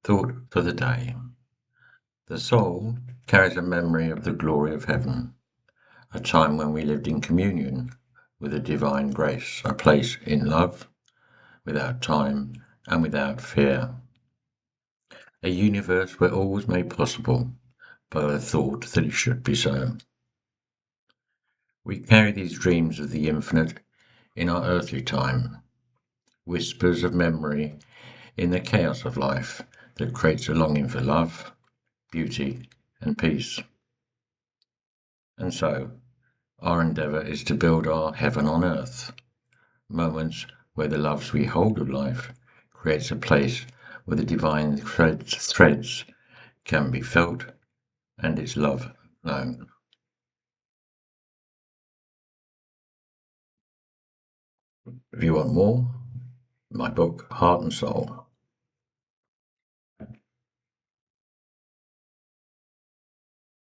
Thought for the day. The soul carries a memory of the glory of heaven, a time when we lived in communion with a divine grace, a place in love, without time and without fear, a universe where all was made possible by the thought that it should be so. We carry these dreams of the infinite in our earthly time, whispers of memory in the chaos of life that creates a longing for love, beauty, and peace. And so, our endeavour is to build our heaven on earth, moments where the loves we hold of life creates a place where the divine threads can be felt and its love known. If you want more, my book, Heart and Soul.